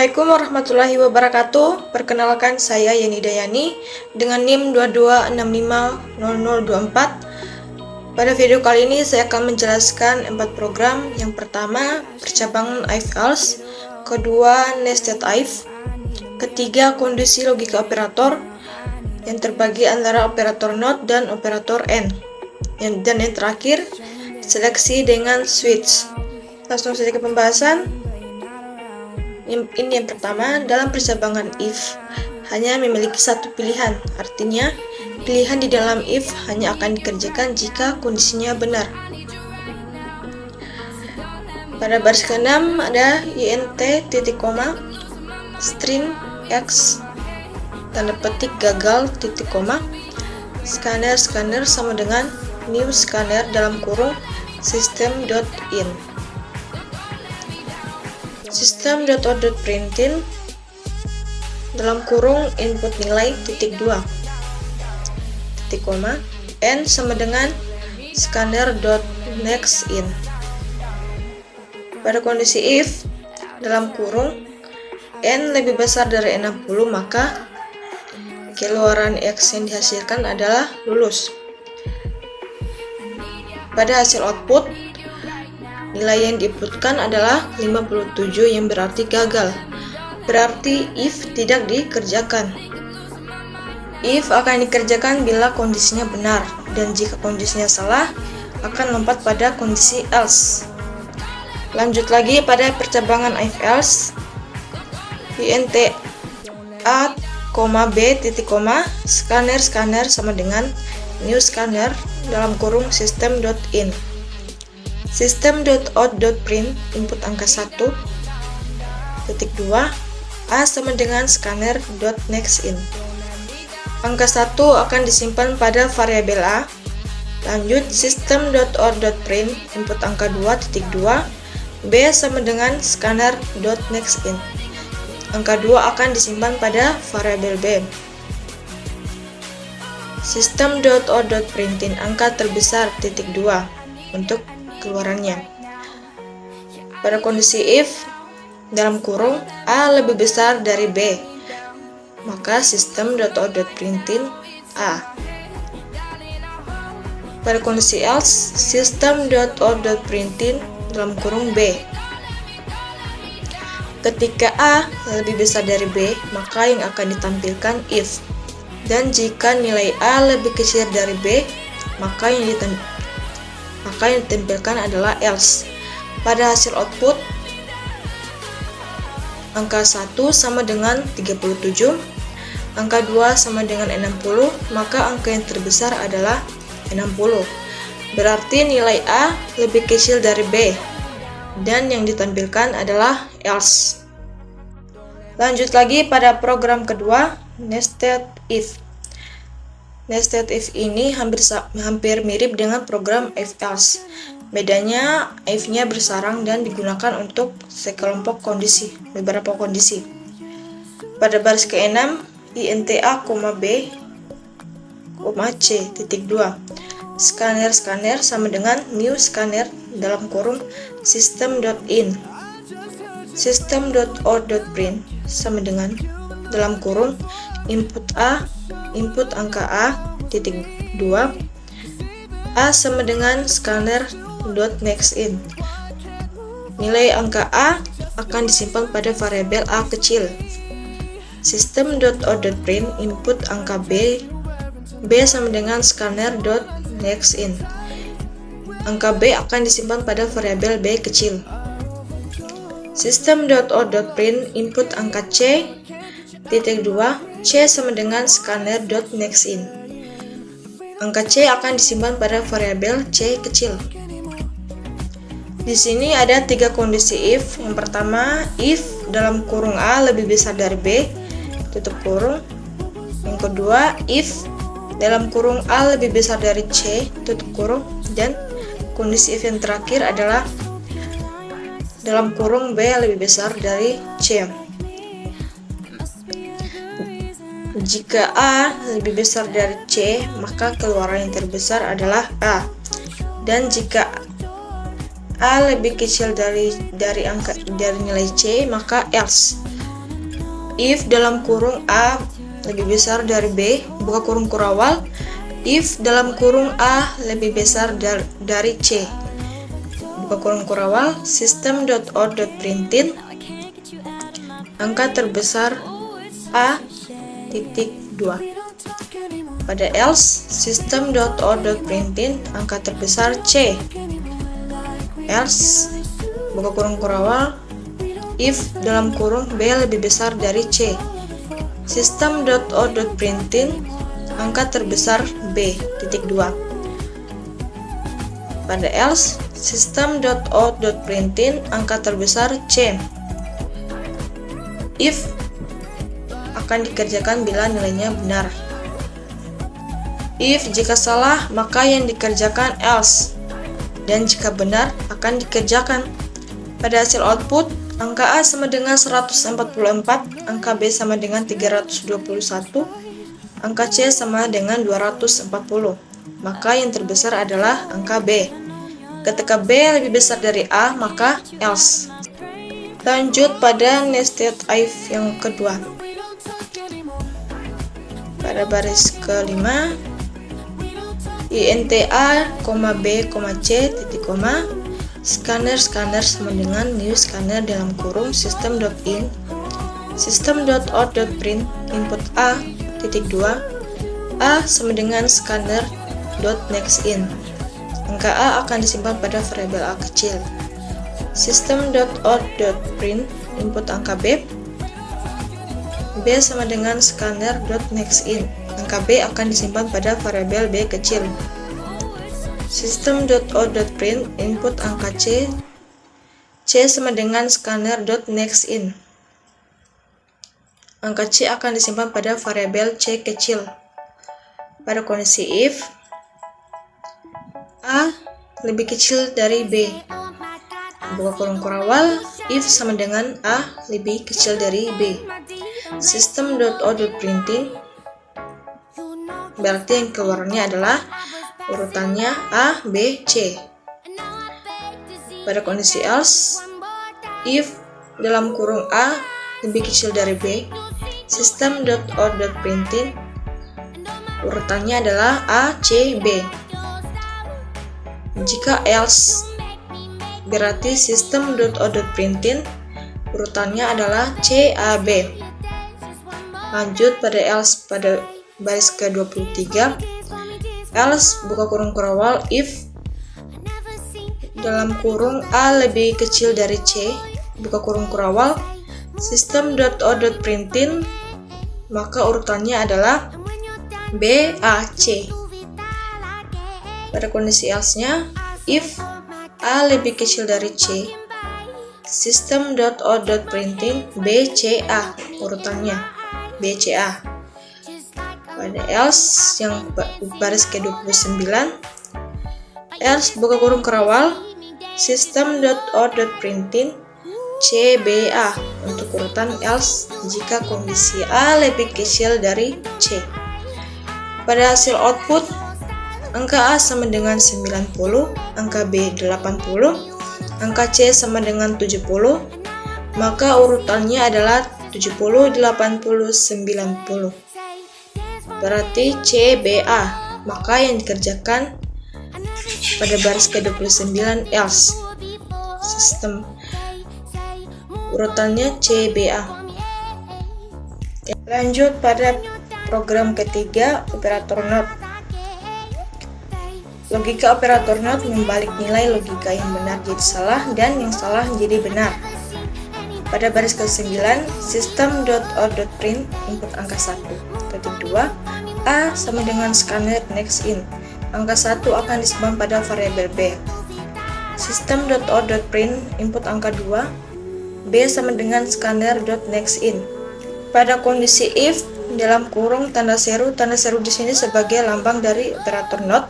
Assalamualaikum warahmatullahi wabarakatuh. Perkenalkan, saya Yeni Dayani dengan NIM 22650024. Pada video kali ini saya akan menjelaskan 4 program. Yang pertama, percabangan if-else. Kedua, nested if. Ketiga, kondisi logika operator yang terbagi antara operator not dan operator and. Dan yang terakhir, seleksi dengan switch. Langsung saja ke pembahasan. Ini yang pertama, dalam percabangan if hanya memiliki satu pilihan, artinya pilihan di dalam if hanya akan dikerjakan jika kondisinya benar. Pada baris ke-6 ada int titik koma string x tanda petik gagal titik koma scanner sama dengan new scanner dalam kurung system.in. System.out.println dalam kurung input nilai titik 2 titik koma n sama dengan scanner.nextIn. Pada kondisi if dalam kurung n lebih besar dari 60, maka keluaran x yang dihasilkan adalah lulus. Pada hasil output, nilai yang diinputkan adalah 57 yang berarti gagal. Berarti if tidak dikerjakan. If akan dikerjakan bila kondisinya benar, dan jika kondisinya salah akan lompat pada kondisi else. Lanjut lagi pada percabangan if-else. int a, b titik koma scanner sama dengan new scanner dalam kurung system.in. System.out.print input angka 1 titik 2 a sama dengan scanner.nextIn. Angka 1 akan disimpan pada variabel a. Lanjut system.out.print input angka 2 titik 2 b sama dengan scanner.nextIn. Angka 2 akan disimpan pada variabel b. System.out.println angka terbesar titik 2 untuk keluarannya. Pada kondisi if dalam kurung a lebih besar dari b, maka system.out.println a. Pada kondisi else, system.out.println dalam kurung b. Ketika a lebih besar dari b, maka yang akan ditampilkan if. Dan jika nilai a lebih kecil dari b, maka yang ditampilkan adalah else. Pada hasil output, angka 1 sama dengan 37, angka 2 sama dengan 60, maka angka yang terbesar adalah 60. Berarti nilai a lebih kecil dari b, dan yang ditampilkan adalah else. Lanjut lagi pada program kedua, nested if. Nested if ini hampir mirip dengan program if-else. Bedanya, if-nya bersarang dan digunakan untuk sekelompok kondisi, beberapa kondisi. Pada baris ke-6, int a, b, c titik 2 scanner sama dengan new scanner dalam kurung system.in. System.out.print sama dengan dalam kurung input a, input angka a titik 2 a sama dengan scanner.nextIn. Nilai angka a akan disimpan pada variabel a kecil. System.out.print input angka b sama dengan scanner.nextIn. Angka b akan disimpan pada variabel b kecil. System.out.print input angka c titik 2 c sama dengan scanner.nextIn. Angka c akan disimpan pada variabel c kecil. Di sini ada 3 kondisi if. Yang pertama, if dalam kurung a lebih besar dari b, tutup kurung. Yang kedua, if dalam kurung a lebih besar dari c, tutup kurung. Dan kondisi if yang terakhir adalah dalam kurung b lebih besar dari c. Jika a lebih besar dari c, maka keluaran yang terbesar adalah a. Dan jika a lebih kecil dari nilai c, maka else. if dalam kurung A lebih besar dari B, buka kurung kurawal, if dalam kurung A lebih besar dari C, buka kurung kurawal, system.out.println angka terbesar A titik 2. Pada else, system.out.println angka terbesar C, else buka kurung kurawal, if dalam kurung B lebih besar dari C, system.out.println angka terbesar B titik 2. Pada else, system.out.println angka terbesar C, if akan dikerjakan bila nilainya benar. If jika salah maka yang dikerjakan else, dan jika benar akan dikerjakan. Pada hasil output, angka A sama dengan 144, angka B sama dengan 321, angka C sama dengan 240. Maka yang terbesar adalah angka B. Ketika B lebih besar dari A, maka else. Lanjut pada nested if yang kedua. Pada baris kelima, int A, B, C, titik koma, scanner sama dengan new scanner dalam kurung system.in, system.out.print input A, titik 2, A sama dengan scanner.nextIn. Angka A akan disimpan pada variabel A kecil. System.out.print input angka B, B sama dengan scanner.nextIn. Angka B akan disimpan pada variabel B kecil. System.out.print input angka C, C sama dengan scanner.nextIn. Angka C akan disimpan pada variabel C kecil. Pada kondisi if A lebih kecil dari B, buka kurung kurawal, if sama dengan A lebih kecil dari B, system.out.println berarti yang keluarnya adalah urutannya A, B, C. Pada kondisi else, if dalam kurung A lebih kecil dari B, system.out.println urutannya adalah A, C, B. Jika else, berarti system.out.println urutannya adalah C, A, B. Lanjut pada else pada baris ke-23, else buka kurung kurawal, if dalam kurung A lebih kecil dari C, buka kurung kurawal, system.out.println maka urutannya adalah B, A, C. Pada kondisi else-nya, if A lebih kecil dari C, system.out.println B, C, A urutannya B, C, A. Pada else yang baris ke-29, else buka kurung kurawal, system.out.println C, B, A untuk urutan else jika kondisi A lebih kecil dari C. Pada hasil output, angka A sama dengan 90, angka B 80, angka C sama dengan 70, maka urutannya adalah 70, 80, 90. Berarti C, B, A. Maka yang dikerjakan pada baris ke-29 else. Sistem urutannya C, B, A. Lanjut pada program ketiga, operator not. Logika operator not membalik nilai logika yang benar jadi salah dan yang salah jadi benar. Pada baris ke-9, system.out.print input angka 1. Ketik 2, A sama dengan scanner nextIn. Angka 1 akan disimpan pada variabel B. System.out.print input angka 2, B sama dengan scanner.nextIn. Pada kondisi if dalam kurung tanda seru di sini sebagai lambang dari operator not.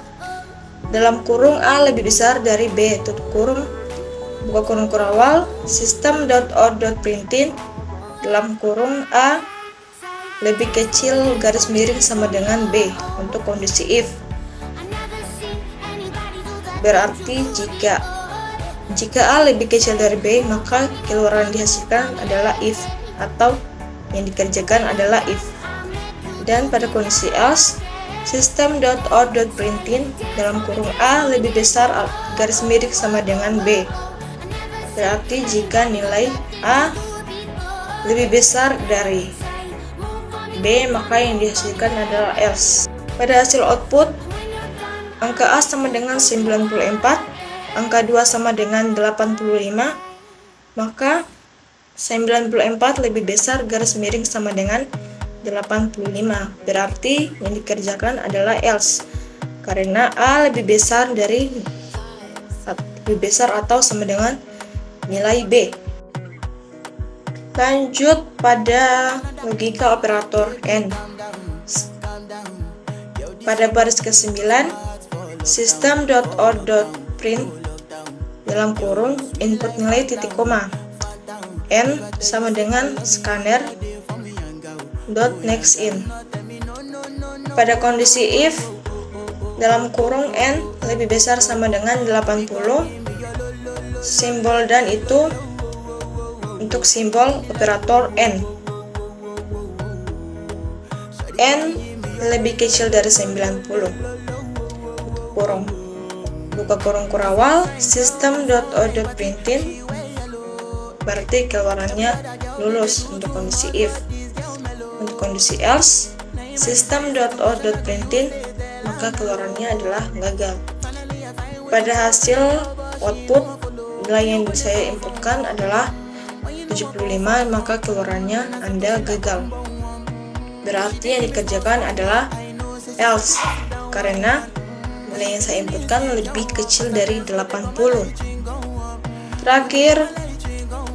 Dalam kurung A lebih besar dari B, tutup kurung, buka kurung kurawal, system.out.println dalam kurung A lebih kecil garis miring sama dengan B untuk kondisi if. Berarti jika A lebih kecil dari B, maka keluaran dihasilkan adalah if atau yang dikerjakan adalah if. Dan pada kondisi else, system.out.println dalam kurung A lebih besar garis miring sama dengan B. Berarti jika nilai A lebih besar dari B, maka yang dihasilkan adalah else. Pada hasil output, angka A sama dengan 94, angka 2 sama dengan 85, maka 94 lebih besar garis miring sama dengan 85. Berarti yang dikerjakan adalah else, karena A lebih besar atau sama dengan nilai B. Lanjut pada logika operator AND. Pada baris ke-9, system.out.print dalam kurung input nilai titik koma N sama dengan scanner dot next in. Pada kondisi if dalam kurung N lebih besar sama dengan 80, simbol dan itu untuk simbol operator N. N lebih kecil dari 90. Kurung. Buka kurung kurawal system.out.println, berarti keluarannya lulus untuk kondisi if. Untuk kondisi else, system.out.println, maka keluarannya adalah gagal. Pada hasil output, nilai yang saya inputkan adalah 75, maka keluarannya Anda gagal. Berarti yang dikerjakan adalah else, karena nilai yang saya inputkan lebih kecil dari 80. Terakhir,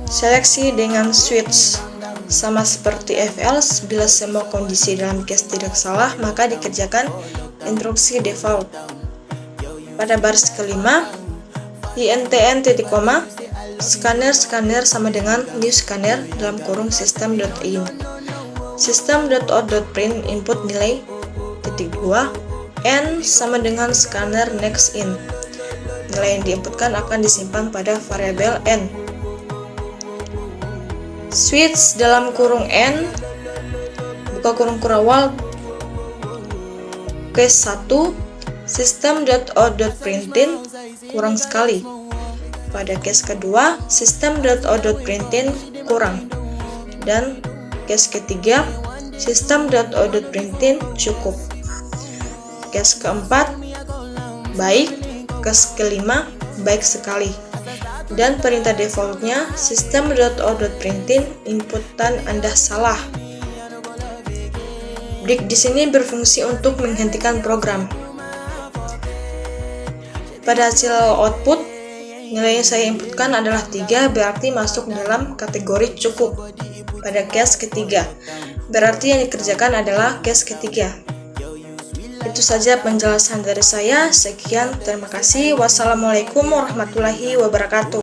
seleksi dengan switch. Sama seperti if else, bila semua kondisi dalam case tidak salah, maka dikerjakan instruksi default. Pada baris kelima, intn titik koma scanner sama dengan new scanner dalam kurung system.in. System.out.print input nilai titik 2 N sama dengan scanner next in. Nilai yang diinputkan akan disimpan pada variabel N. Switch dalam kurung N, buka kurung kurawal case 1 system.out.println kurang sekali. Pada case kedua, system.out.println kurang. Dan case ketiga, system.out.println cukup. Case keempat, baik. Case kelima, baik sekali. Dan perintah defaultnya system.out.println inputan Anda salah. Break di sini berfungsi untuk menghentikan program. Pada hasil output, nilai yang saya inputkan adalah 3, berarti masuk dalam kategori cukup. Pada case ketiga, berarti yang dikerjakan adalah case ketiga. Itu saja penjelasan dari saya. Sekian, terima kasih. Wassalamualaikum warahmatullahi wabarakatuh.